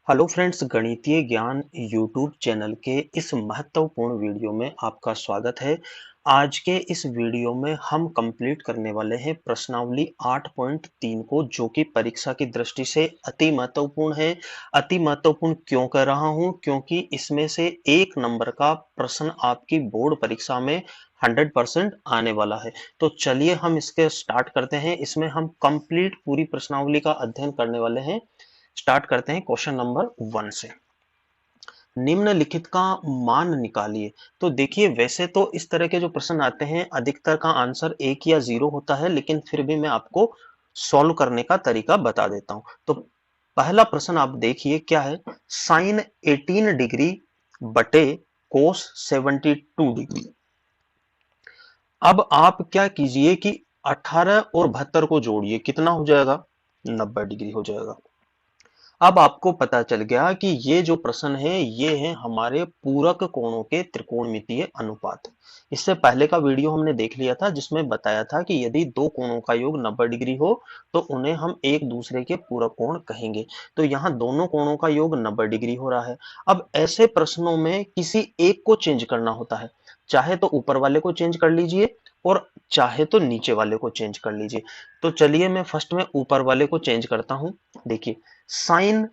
Hello friends, गणितीय ज्ञान YouTube channel के इस महत्वपूर्ण वीडियो में आपका स्वागत है। आज के इस वीडियो में हम कंप्लीट करने वाले हैं प्रश्नावली 8.3 को, जो कि परीक्षा की दृष्टि से अति महत्वपूर्ण है। अति महत्वपूर्ण क्यों कह रहा हूं? क्योंकि इसमें से एक नंबर का प्रश्न आपकी बोर्ड परीक्षा में 100% आने वाला है। तो चलिए हम इसके स्टार्ट करते हैं। इसमें हम कंप्लीट पूरी प्रश्नावली का अध्ययन करने वाले हैं। स्टार्ट करते हैं क्वेश्चन नंबर 1 से। निम्नलिखित का मान निकालिए। तो देखिए, वैसे तो इस तरह के जो प्रश्न आते हैं अधिकतर का आंसर 1 या 0 होता है, लेकिन फिर भी मैं आपको सॉल्व करने का तरीका बता देता हूं। तो पहला प्रश्न आप देखिए क्या है। साइन 18 डिग्री बटे कोस 72 डिग्री। अब आप क्या कीजिए कि 18 और 72 को जोड़िए, कितना हो जाएगा? 90 डिग्री हो जाएगा। अब आपको पता चल गया कि ये जो प्रश्न है ये है हमारे पूरक कोणों के त्रिकोणमितीय अनुपात। इससे पहले का वीडियो हमने देख लिया था, जिसमें बताया था कि यदि दो कोणों का योग 90 डिग्री हो तो उन्हें हम एक दूसरे के पूरक कोण कहेंगे। तो यहाँ दोनों कोणों का योग 90 डिग्री हो रहा है। अब ऐसे प्रश्नों में किसी एक को चेंज करना होता है। चाहे तो ऊपर वाले को चेंज कर लीजिए और चाहे तो नीचे वाले को चेंज कर लीजिए। तो चलिए मैं फर्स्ट में ऊपर वाले को चेंज करता हूं। देखिए, साइन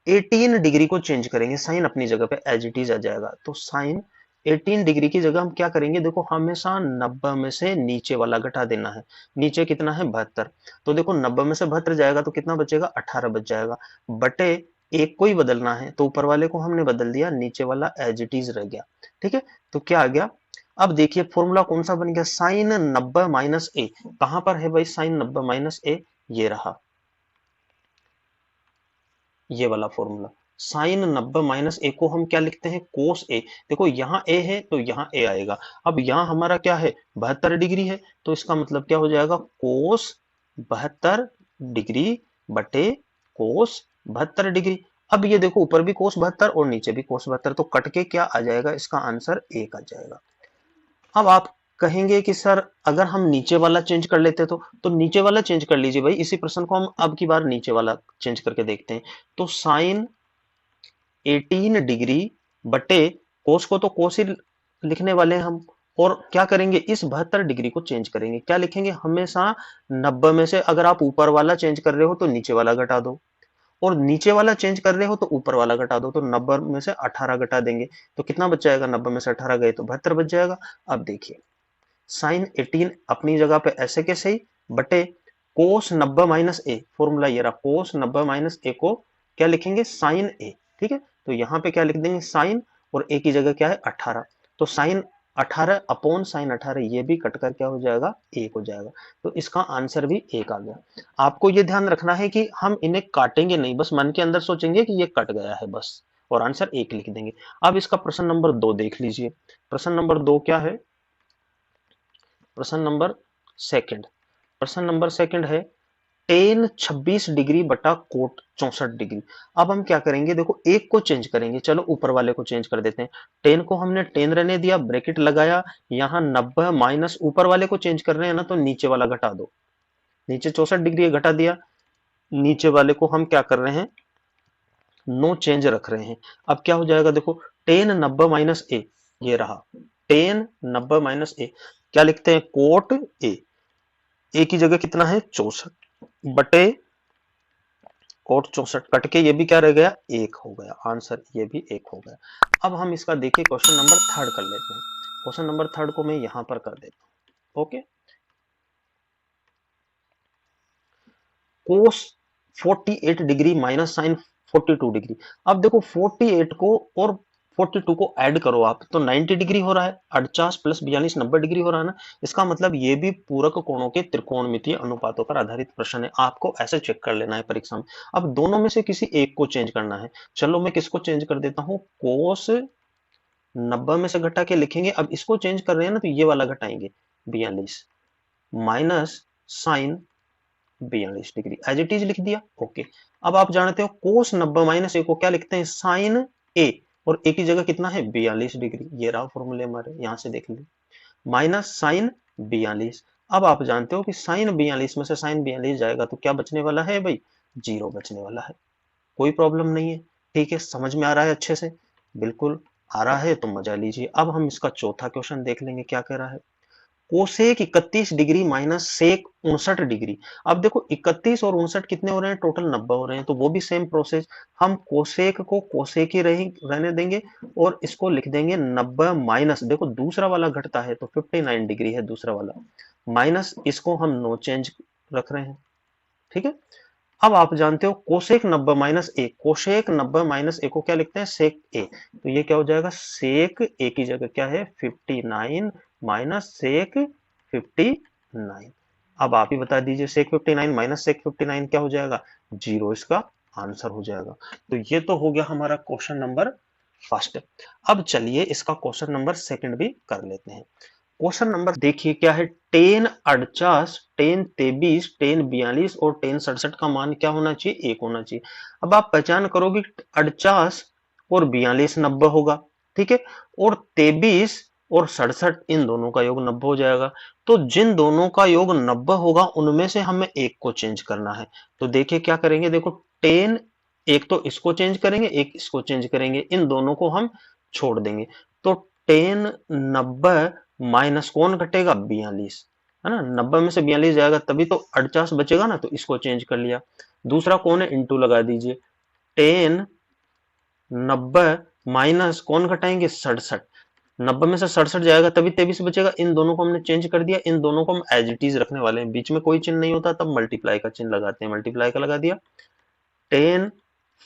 18 डिग्री को चेंज करेंगे, साइन अपनी जगह पे एज इट इज आ जाएगा। तो साइन 18 डिग्री की जगह हम क्या करेंगे? देखो, हमेशा 90 में से नीचे वाला घटा देना है। नीचे कितना है? 72। तो देखो, 90 में से 72 जाएगा तो कितना बचेगा? 18 बच जाएगा। बटे एक को ही बदलना है, तो ऊपर वाले को हमने बदल दिया, नीचे वाला एज इट इज रह गया। ठीक है, तो क्या आ गया? अब देखिए फॉर्मूला कौन सा बन गया? साइन 90 माइनस ए। कहां पर है भाई साइन 90 माइनस ए? ये रहा, ये वाला फॉर्मूला। साइन 90 माइनस ए को हम क्या लिखते हैं? कोस ए। देखो, यहाँ ए है तो यहाँ ए आएगा। अब यहाँ हमारा क्या है? 72 डिग्री है, तो इसका मतलब क्या हो जाएगा? कोस 72 डिग्री बटे कोस 72 डिग्री। अब ये देखो, ऊपर भी कोस 72 और नीचे भी कोस 72, तो कट के क्या आ जाएगा? इसका आंसर एक आ जाएगा। अब आप कहेंगे कि सर, अगर हम नीचे वाला चेंज कर लेते तो नीचे वाला चेंज कर लीजिए भाई। इसी प्रश्न को हम अब की बार नीचे वाला चेंज करके देखते हैं। तो साइन 18 डिग्री बटे कोस को तो कोस ही लिखने वाले हैं हम। और क्या करेंगे? इस 72 डिग्री को चेंज करेंगे। क्या लिखेंगे? हमेशा 90 में से अगर आप ऊपर वाला चेंज कर रहे हो तो नीचे वाला घटा दो, और नीचे वाला चेंज कर रहे हो तो ऊपर वाला घटा दो। तो 90 में से 18 घटा देंगे तो कितना बच जाएगा? 90 में से 18 गए तो 72 बच जाएगा। अब देखिए, साइन 18 अपनी जगह पे ऐसे के सही, बटे कोस 90 माइनस ए। फॉर्मूला ये रहा, कोस 90 माइनस ए को क्या लिखेंगे? साइन ए। ठीक है, तो यहाँ पे क्या लिख देंगे? साइन, और ए की जगह क्या है? 18। तो साइन 18 अपॉन साइन 18, ये भी कटकर क्या हो जाएगा? एक हो जाएगा। तो इसका आंसर भी एक आ गया। आपको ये ध्यान रखना है कि हम इन्हें काटेंगे नहीं, बस मन के अंदर सोचेंगे कि ये कट गया है बस, और आंसर एक लिख देंगे। अब इसका प्रश्न नंबर 2 देख लीजिए। प्रश्न नंबर 2 क्या है? प्रश्न नंबर सेकंड। प्रश्न नंबर सेकंड है टेन 26 डिग्री बटा कोट 64 डिग्री। अब हम क्या करेंगे? देखो, एक को चेंज करेंगे। चलो ऊपर वाले को चेंज कर देते हैं। टेन को हमने 10 रहने दिया, ब्रैकेट लगाया, यहाँ 90 माइनस ऊपर वाले को चेंज कर रहे हैं ना, तो नीचे वाला घटा दो। नीचे 64 डिग्री घटा दिया, नीचे वाले को हम क्या कर रहे हैं? नो चेंज रख रहे हैं। अब क्या हो जाएगा? देखो, 10 90 माइनस ए, ये रहा 10 90 माइनस ए। क्या लिखते हैं? Cot A. ए की जगह कितना है? 64 बटे कोट 64, कट के ये भी क्या रह गया? एक हो गया। आंसर ये भी एक हो गया। अब हम इसका देखिए क्वेश्चन नंबर थर्ड कर लेते हैं। क्वेश्चन नंबर थर्ड को मैं यहां पर कर देता हूं। ओके, कोस 48 डिग्री माइनस साइन 42 डिग्री। अब देखो, 48 को और 42 को ऐड करो आप तो 90 डिग्री हो रहा है। 48 प्लस 42 90 डिग्री हो रहा है ना। इसका मतलब ये भी पूरक कोणों के त्रिकोणमितीय अनुपातों पर आधारित प्रश्न है। आपको ऐसे चेक कर लेना है परीक्षा में। अब दोनों में से किसी एक को चेंज करना है। चलो मैं किसको चेंज कर देता हूं? कोस 90 में से घटा के लिखेंगे। अब इसको चेंज कर रहे हैं ना, तो ये वाला घटाएंगे, 42 minus sine 42 degree, as it is लिख दिया। ओके, अब आप जानते हो कोस 90 माइनस ए को क्या लिखते हैं? साइन ए, और ए की जगह कितना है? 42 डिग्री। ये रहा फॉर्मूले हमारे, यहां से देख ली, माइनस साइन 42। अब आप जानते हो कि साइन 42 में से साइन 42 जाएगा तो क्या बचने वाला है भाई? जीरो बचने वाला है। कोई प्रॉब्लम नहीं है। ठीक है, समझ में आ रहा है अच्छे से? बिल्कुल आ रहा है तो मजा लीजिए। अब हम इसका चौथा क्वेश्चन देख लेंगे क्या कह रहा है। Cosec 31 degree minus sec 59 degree. अब देखो 31 और 59 कितने हो रहे हैं, टोटल 90 हो रहे हैं, तो वो भी सेम प्रोसेस। हम कोसेक को कोसेक ही रहने देंगे और इसको लिख देंगे 90 माइनस, देखो दूसरा वाला घटता है तो 59 डिग्री है दूसरा वाला, माइनस इसको हम नो चेंज रख रहे हैं। ठीक है, अब आप जानते हो कोसेक 90 माइनस ए, कोसेक 90 माइनस ए को क्या लिखते हैं, सेक ए। तो ये क्या हो जाएगा, सेक ए की जगह क्या है 59 माइनस सेक 59। अब आप ही बता दीजिए सेक 59 माइनस सेक 59 क्या हो जाएगा, 0, इसका आंसर हो जाएगा। तो ये तो हो गया हमारा क्वेश्चन नंबर फर्स्ट। अब चलिए इसका क्वेश्चन नंबर सेकंड भी कर लेते हैं। क्वेश्चन नंबर देखिए क्या है, टेन 48, टेन 23, टेन 42 और टेन 67 का मान क्या होना चाहिए, 1 होना चाहिए। अब आप पहचान करोगे 48 और 42 90 होगा, ठीक है, और 23 और 67 इन दोनों का योग 90 हो जाएगा। तो जिन दोनों का योग 90 होगा उनमें से हमें एक को चेंज करना है। तो देखिए क्या करेंगे, देखो टेन, एक तो इसको चेंज करेंगे, एक इसको चेंज करेंगे, इन दोनों को हम छोड़ देंगे। तो टेन 90 माइनस कौन घटेगा, 42, है ना, 90 में से 42 जाएगा तभी तो 48 बचेगा ना, तो इसको चेंज कर लिया। दूसरा कौन है, इंटू लगा दीजिए, टेन 90 माइनस कौन घटाएंगे, 67, 90 में से 67 जाएगा तभी 23 बचेगा। इन दोनों को हमने चेंज कर दिया, इन दोनों को हम एज इट इज रखने वाले हैं, बीच में कोई चिन्ह नहीं होता, तब मल्टीप्लाई का चिन्ह लगाते हैं, मल्टीप्लाई का लगा दिया, ten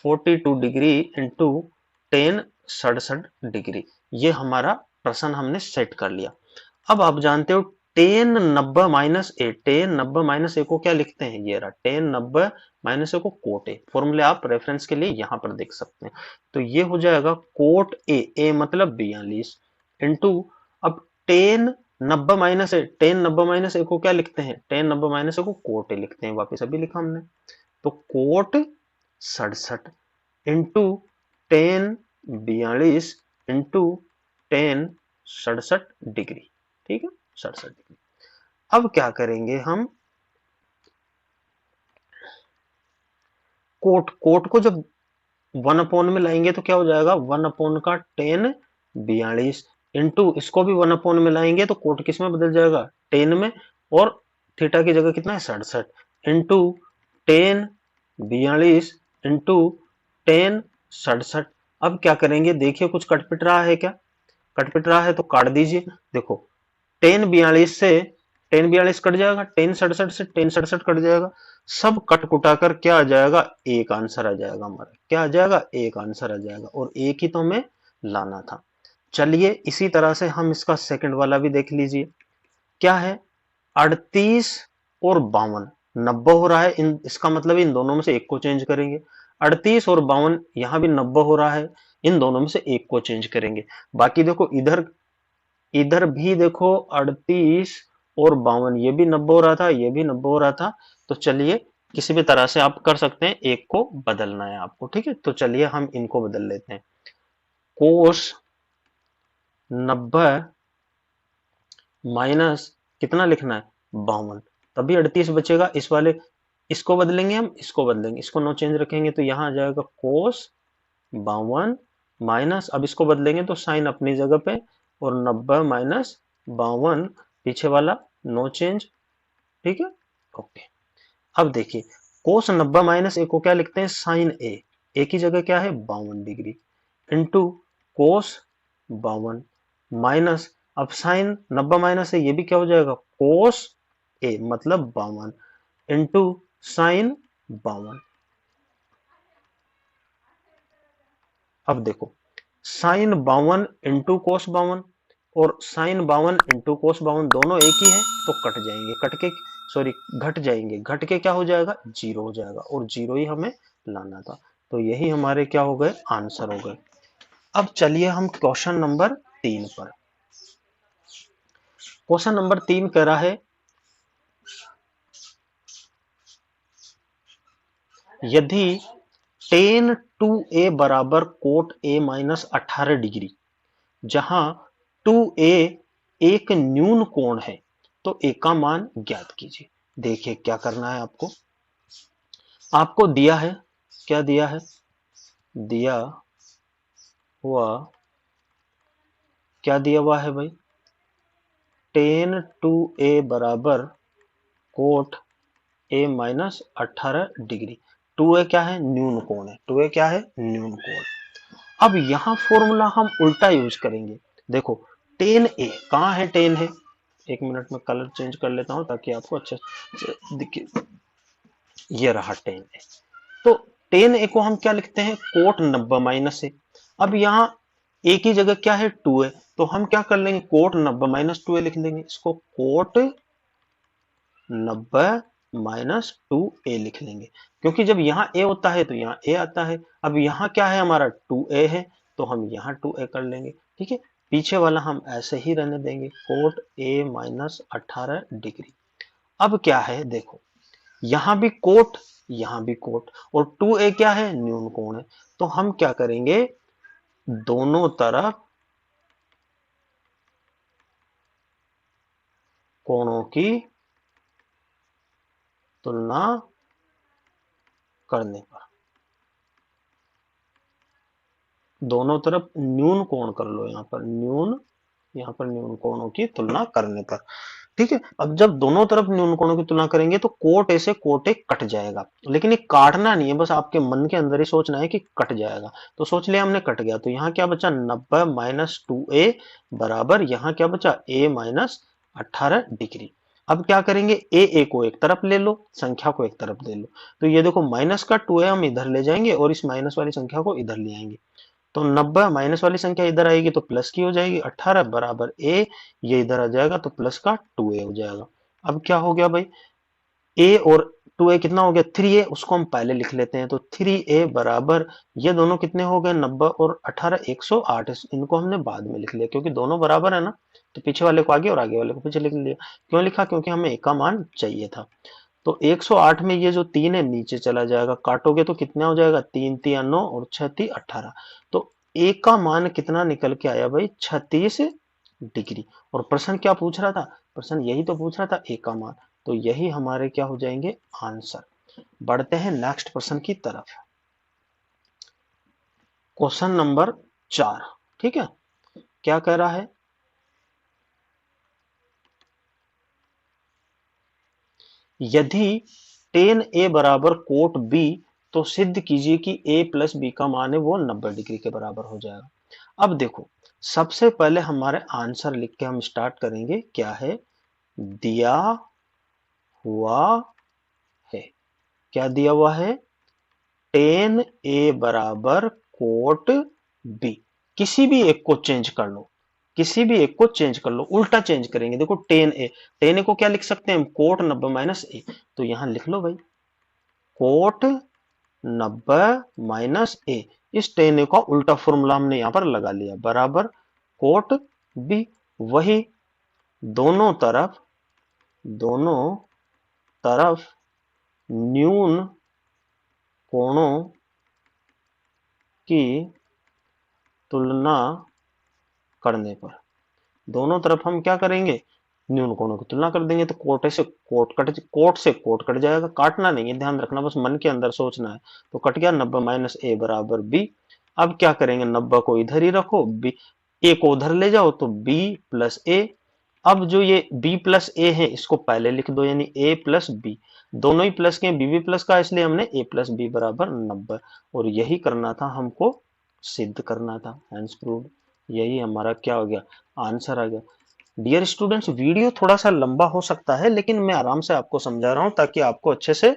42 degree into ten 67 degree. ये हमारा प्रश्न हमने सेट कर लिया। अब आप जानते हो टेन 90 माइनस ए, टेन 90 माइनस ए को क्या लिखते हैं, ये रहा टेन 90 माइनस ए को कोट ए, फॉर्मूले आप रेफरेंस के लिए यहां पर देख सकते हैं। तो ये हो जाएगा कोट ए, ए मतलब 42 इंटू, अब टेन 90 माइनस ए, टेन 90 माइनस ए को क्या लिखते हैं, टेन 90 माइनस ए को कोट ए लिखते हैं, वापस अभी लिखा हमने, तो cot 67 into ten 42 into ten 67 degree, ठीक है, 67 डिग्री। अब क्या करेंगे हम, कोट, कोट को जब 1 अपॉन में लाएंगे तो क्या हो जाएगा, 1 अपॉन का टेन 42 इंटू इसको भी 1 अपॉन में लाएंगे तो कोट किस में बदल जाएगा, टेन में, और थीटा की जगह कितना है 67 इंटू टेन 42 इंटू टेन 67। अब क्या करेंगे, देखिए कुछ कटपिट रहा है क्या, कटपिट रहा है तो काट दीजिए। देखो टेन 42 से टेन 42 कट जाएगा, टेन 67 से टेन 67 कट जाएगा, सब कट कुटा कर क्या आ जाएगा, एक आंसर आ जाएगा हमारा, क्या आ जाएगा, एक आंसर आ जाएगा, और एक ही तो हमें लाना था। चलिए इसी तरह से हम इसका सेकंड वाला भी देख लीजिए, क्या है, 38 और 52 90 हो रहा है, इन इसका मतलब इन दोनों में से एक को चेंज करेंगे। 38 और 52 यहां भी 90 हो रहा है, इन दोनों में से एक को चेंज करेंगे। बाकी देखो इधर, इधर भी देखो 38 और 52 ये भी 90 हो रहा था, ये भी 90 हो रहा था। तो चलिए किसी भी तरह से आप कर सकते हैं, एक को बदलना है आपको, ठीक है, तो चलिए हम इनको बदल लेते हैं। कोस 90 माइनस कितना लिखना है, 52, तभी 38 बचेगा, इस वाले इसको बदलेंगे, हम इसको बदलेंगे, इसको नो चेंज रखेंगे तो यहां आ जाएगा कोस 52 माइनस, अब इसको बदलेंगे तो साइन अपनी जगह पे, और 90 माइनस 52 पीछे वाला नो चेंज, ठीक है, ओके। अब देखिए कोस 90 माइनस ए को क्या लिखते हैं, साइन ए, ए की जगह क्या है 52 डिग्री इंटू कोस 52 माइनस, अब साइन 90 माइनस ए, ये भी क्या हो जाएगा, कोस ए मतलब 52 इंटू साइन 52। अब देखो साइन 52 इंटू कोस 52 और साइन 52 इंटू कोस 52 दोनों एक ही है, तो कट जाएंगे, कट के सॉरी घट जाएंगे, घट के क्या हो जाएगा, जीरो हो जाएगा, और जीरो ही हमें लाना था। तो यही हमारे क्या हो गए, आंसर हो गए। अब चलिए हम क्वेश्चन नंबर 3 पर। क्वेश्चन नंबर 3 कह रहा है, यदि टेन 2a बराबर कोट a माइनस 18 डिग्री, जहां 2a एक न्यून कोण है, तो a का मान ज्ञात कीजिए। देखिए क्या करना है आपको, आपको दिया है, क्या दिया है, दिया हुआ, क्या दिया हुआ है भाई, tan 2a बराबर coat a minus 18 degree. 2a क्या है, न्यून कोण है, 2a क्या है, न्यून कोण। अब यहां फॉर्मूला हम उल्टा यूज करेंगे। देखो टेन ए कहां है, टेन है, एक मिनट में कलर चेंज कर लेता हूं ताकि आपको अच्छे से दिखे। ये रहा टेन ए। तो टेन ए को हम क्या लिखते हैं, कोट 90 माइनस ए। अब यहाँ ए की जगह क्या है, 2a, तो हम क्या कर लेंगे, कोट 90 माइनस 2a लिख लेंगे, इसको कोट 90 माइनस 2a लिख लेंगे, क्योंकि जब यहाँ a होता है तो यहाँ a आता है। अब यहाँ क्या है हमारा, 2a है, तो हम यहाँ 2a कर लेंगे। ठीक है, पीछे वाला हम ऐसे ही रहने देंगे, कोट a माइनस 18 डिग्री। अब क्या है देखो, यहां भी कोट, यहां भी कोट, और 2a क्या है, न्यून कोण है। तो हम क्या करेंगे, दोनों तरफ कोणों की तुलना करने पर, दोनों तरफ न्यून कोण कर लो, यहाँ पर न्यून कोणों की तुलना करने पर। ठीक है, अब जब दोनों तरफ न्यून कोणों की तुलना करेंगे तो कोट ए से कोट ए कट जाएगा, लेकिन ये काटना नहीं है, बस आपके मन के अंदर ही सोचना है कि कट जाएगा। तो सोच लिया हमने, कट गया, तो यहाँ क्या बचा, 90 माइनस 2a बराबर, यहाँ क्या बचा, a माइनस 18 डिग्री। अब क्या करेंगे, ए को एक तरफ ले लो, संख्या को एक तरफ ले लो, तो ये देखो माइनस का 2a हम इधर ले जाएंगे और इस माइनस वाली संख्या को इधर ले आएंगे, तो 90 माइनस वाली संख्या इधर आएगी तो प्लस की हो जाएगी, 18 बराबर a, ये इधर आ जाएगा तो प्लस का 2a हो जाएगा। अब क्या हो गया भाई, a और 2a कितना हो गया, 3a, उसको हम पहले लिख लेते हैं, तो 3a बराबर, ये दोनों कितने हो गए, 90 और 18 108, इनको हमने बाद में लिख लिया क्योंकि दोनों बराबर है ना, तो पीछे वाले को आगे और आगे वाले को पीछे लिख लिया। क्यों लिखा, क्योंकि हमें a का मान चाहिए था। तो 108 में ये जो 3 है नीचे चला जाएगा, काटोगे तो कितना हो जाएगा, 3 3 9 और 6 3 18, तो ए का मान कितना निकल के आया भाई, 36 डिग्री। और प्रश्न क्या पूछ रहा था, प्रश्न यही तो पूछ रहा था, ए का मान, तो यही हमारे क्या हो जाएंगे आंसर। बढ़ते हैं नेक्स्ट प्रश्न की तरफ, क्वेश्चन नंबर 4। ठीक है, क्या कह रहा है, यदि टेन ए बराबर कोट बी, तो सिद्ध कीजिए कि a प्लस बी का मान है वो 90 डिग्री के बराबर हो जाएगा। अब देखो, सबसे पहले हमारे आंसर लिख के हम स्टार्ट करेंगे, क्या है, दिया हुआ है, क्या दिया हुआ है, टेन ए बराबर कोट बी। किसी भी एक को चेंज कर लो, किसी भी एक को चेंज कर लो, उल्टा चेंज करेंगे। देखो टेन ए को क्या लिख सकते हैं हम, कोट 90 माइनस ए, तो यहां लिख लो भाई, कोट 90 माइनस ए, इस टेन ए का उल्टा फॉर्मूला हमने यहां पर लगा लिया, बराबर कोट बी। वही दोनों तरफ, दोनों तरफ न्यून कोणों की तुलना करने पर, दोनों तरफ हम क्या करेंगे, न्यून कोणों की तुलना कर देंगे, तो कोट से कोट कट जाएगा, काटना नहीं है, ध्यान रखना, बस मन के अंदर सोचना है। तो कट गया, 90 माइनस ए बराबर बी। अब क्या करेंगे, 90 को इधर ही रखो, बी, ए को उधर ले जाओ, तो बी प्लस ए। अब जो ये b प्लस ए है इसको पहले लिख दो, यानी a प्लस बी, दोनों ही प्लस के, b भी प्लस का, इसलिए हमने a प्लस बी बराबर 90, और यही करना था हमको, सिद्ध करना था, हैंस प्रूव्ड। यही हमारा क्या हो गया, आंसर आ गया। डियर स्टूडेंट्स, वीडियो थोड़ा सा लंबा हो सकता है, लेकिन मैं आराम से आपको समझा रहा हूं ताकि आपको अच्छे से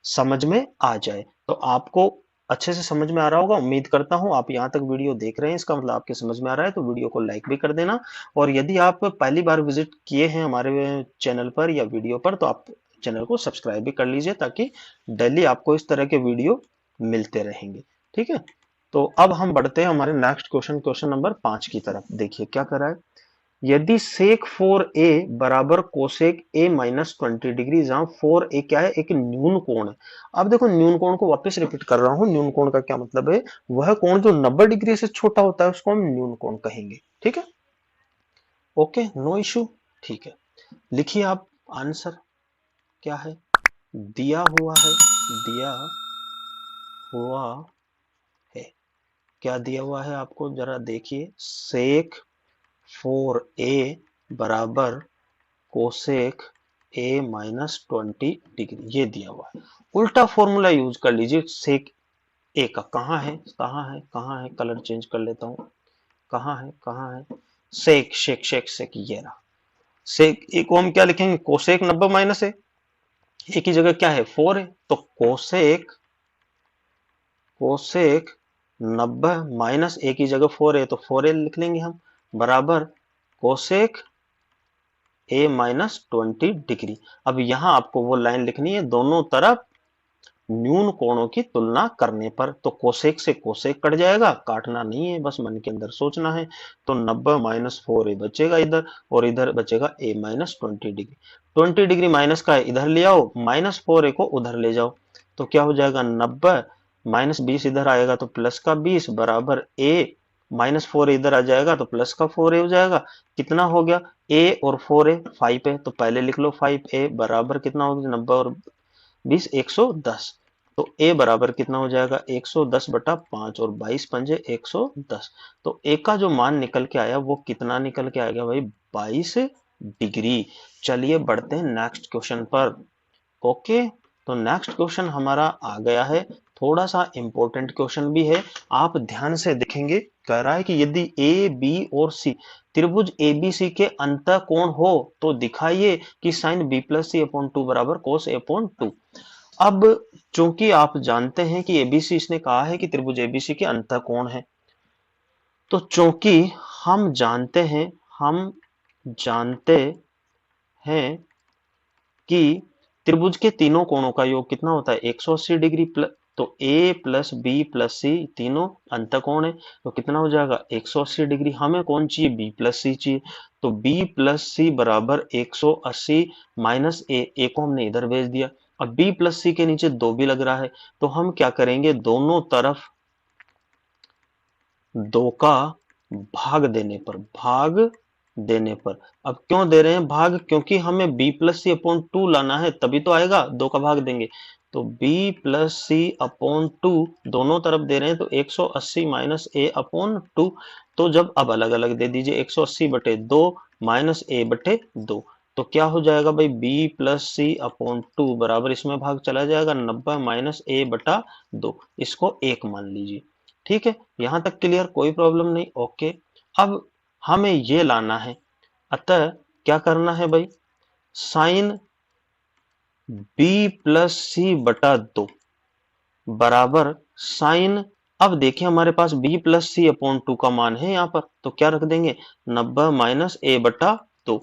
समझ में आ जाए। तो आपको अच्छे से समझ में आ रहा होगा, उम्मीद करता हूं। आप यहां तक वीडियो देख रहे हैं, इसका मतलब आपके समझ में आ रहा है, तो वीडियो को लाइक भी कर देना। और यदि आप पहली बार विजिट किए हैं हमारे चैनल पर या वीडियो पर, तो आप चैनल को सब्सक्राइब भी कर लीजिए, ताकि डेली आपको इस तरह के वीडियो मिलते रहेंगे। ठीक है, तो अब हम बढ़ते हैं हमारे नेक्स्ट क्वेश्चन, क्वेश्चन नंबर 5 की तरफ। देखिए क्या कर रहा है, यदि सेक 4a बराबर कोसेक a माइनस 20 डिग्री, जहां 4a क्या है, एक न्यून कोण है। अब देखो, न्यून कोण को वापस रिपीट कर रहा हूं, न्यून कोण का क्या मतलब है, वह कोण जो 90 डिग्री से छोटा होता है उसको हम न्यून कोण कहेंगे। ठीक है, ओके, नो इशू। ठीक है, लिखिए आप आंसर क्या है, दिया हुआ है, दिया हुआ है, क्या दिया हुआ है आपको जरा देखिए, सेक 4a बराबर कोसेक a माइनस 20 डिग्री, ये दिया हुआ है। उल्टा फॉर्मूला यूज कर लीजिए। सेक ए का कहाँ है, कहाँ है, कहाँ है, कलर चेंज कर लेता हूं, कहाँ है, कहाँ है, सेक शेक शेक सेक, ये रहा सेक ए को हम क्या लिखेंगे, कोसेक 90 माइनस ए की जगह क्या है 4 है, तो कोसेक कोसेक 90 माइनस ए की जगह 4 है, तो 4a लिख लेंगे हम, बराबर कोसेक ए माइनस 20 डिग्री। अब यहां आपको वो लाइन लिखनी है दोनों तरफ न्यून कोणों की तुलना करने पर, तो कोसेक से कोसेक कट जाएगा, काटना नहीं है, बस मन के अंदर सोचना है। तो 90 माइनस 4a बचेगा इधर, और इधर बचेगा a minus 20 degree. 20 degree minus का इधर ले आओ, माइनस 4a को उधर ले जाओ, तो क्या हो जाएगा 90 माइनस 20 इधर आएगा तो प्लस का 20 बराबर a माइनस 4 इधर आ जाएगा तो प्लस का 4a हो जाएगा। कितना हो गया, a और 4a 5 है, तो पहले लिख लो 5a बराबर कितना होगा 90 और 20 110। तो a बराबर कितना हो जाएगा 110 बटा 5 और 22 पंजे 110। तो a का जो मान निकल के आया वो कितना निकल के आएगा भाई 22 डिग्री। चलिए बढ़ते हैं नेक्स्ट क्वेश्चन पर। ओके, तो नेक्स्ट क्वेश्चन हमारा आ गया है, थोड़ा सा इंपॉर्टेंट क्वेश्चन भी है, आप ध्यान से देखेंगे। कह रहा है कि यदि ए बी और सी त्रिभुज एबीसी के अंतःकोण हो तो दिखाइए कि साइन बी प्लस सी अपॉन 2 बराबर कोस ए अपॉन 2। अब चूंकि आप जानते हैं कि एबीसी, इसने कहा है कि त्रिभुज एबीसी के अंतःकोण है, तो चूंकि हम जानते हैं कि त्रिभुज के तीनों कोणों का योग कितना होता है 180 डिग्री प्लस, तो a प्लस बी प्लस सी तीनों अंतःकोण है, तो कितना हो जाएगा 180 डिग्री। हमें कौन चाहिए b प्लस सी चाहिए, तो b प्लस सी बराबर 180 माइनस ए को हमने इधर भेज दिया। अब b प्लस सी के नीचे 2 भी लग रहा है, तो हम क्या करेंगे दोनों तरफ 2 का भाग देने पर अब क्यों दे रहे हैं भाग, क्योंकि हमें b प्लस सी अपॉन 2 लाना है, तभी तो आएगा, 2 का भाग देंगे। तो b प्लस सी अपॉन 2 दोनों तरफ दे रहे हैं, तो 180 माइनस ए अपॉन 2। तो जब अब अलग अलग दे दीजिए 180 बटे 2 माइनस ए बटे 2, तो क्या हो जाएगा भाई b प्लस सी अपॉन 2 बराबर, इसमें भाग चला जाएगा 90 माइनस ए बटा 2, इसको 1 मान लीजिए। ठीक है, यहां तक क्लियर, कोई प्रॉब्लम नहीं। ओके, अब हमें ये लाना है, अतः क्या करना है भाई, साइन b प्लस सी बटा 2 बराबर साइन, अब देखिए हमारे पास b प्लस सी अपॉन 2 का मान है यहां पर, तो क्या रख देंगे 90 माइनस ए बटा 2।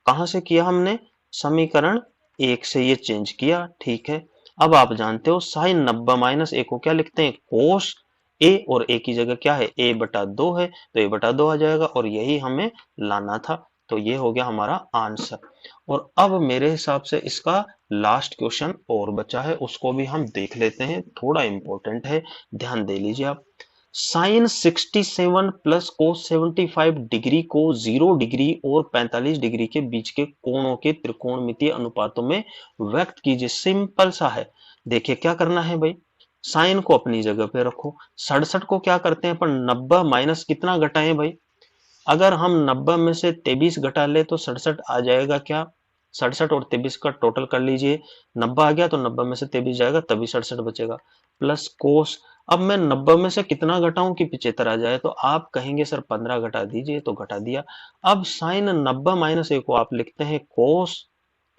कहां से किया हमने, समीकरण 1 से ये चेंज किया। ठीक है, अब आप जानते हो साइन 90 माइनस ए को क्या लिखते हैं कोस ए, और ए की जगह क्या है a बटा 2 है, तो a बटा 2 आ जाएगा, और यही हमें लाना था। तो ये हो गया हमारा आंसर। और अब मेरे हिसाब से इसका लास्ट क्वेश्चन और बचा है, उसको भी हम देख लेते हैं, थोड़ा इंपॉर्टेंट है, ध्यान दे लीजिए आप। साइन 67 प्लस कोस 75 डिग्री को 0 डिग्री और 45 डिग्री के बीच के कोणों के त्रिकोणमितीय अनुपातों में व्यक्त कीजिए। सिंपल सा है, देखिए क्या करना है भाई, साइन को अपनी जगह पे रखो, 67 को क्या करते हैं अपन 90 माइनस कितना घटाएं भाई, अगर हम 90 में से 23 घटा ले तो 67 आ जाएगा क्या, 67 और 23 का टोटल कर लीजिए, 90 आ गया तो 90 में से 23 जाएगा तभी 67 बचेगा, प्लस कोस। अब मैं 90 में से कितना घटाऊं कि 75 आ जाए, तो आप कहेंगे सर 15 घटा दीजिए, तो घटा दिया। अब साइन 90 माइनस ए को आप लिखते हैं कोस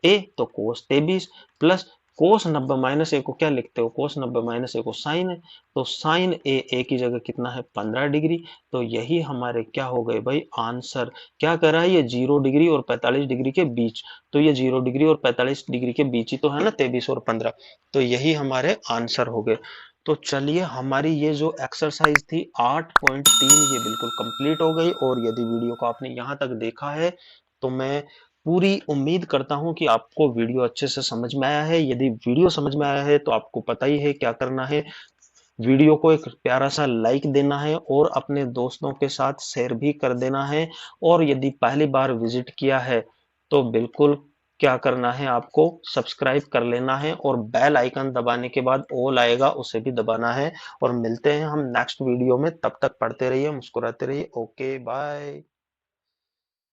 ए, तो कोस 23 प्लस कोस 90 माइनस ए को क्या लिखते हो, कोस 90 माइनस ए को साइन है, तो साइन ए की जगह कितना है 15 डिग्री। तो यही हमारे क्या हो गए भाई आंसर। क्या कर रहा है ये 0 डिग्री और 45 डिग्री के बीच, तो ये 0 डिग्री और 45 डिग्री के बीच ही तो है ना 23 और 15, तो यही हमारे आंसर हो गए। तो चलिए हमारी ये जो एक्सरसाइज थी 8.3 ये बिल्कुल कंप्लीट हो गई, और यदि वीडियो को आपने यहाँ तक देखा है तो मैं पूरी उम्मीद करता हूं कि आपको वीडियो अच्छे से समझ में आया है। यदि वीडियो समझ में आया है तो आपको पता ही है क्या करना है, वीडियो को एक प्यारा सा लाइक देना है और अपने दोस्तों के साथ शेयर भी कर देना है। और यदि पहली बार विजिट किया है तो बिल्कुल क्या करना है, आपको सब्सक्राइब कर लेना है और बेल आइकन दबाने के बाद ऑल आएगा उसे भी दबाना है। और मिलते हैं हम नेक्स्ट वीडियो में, तब तक पढ़ते रहिए, मुस्कुराते रहिए। Okay bye.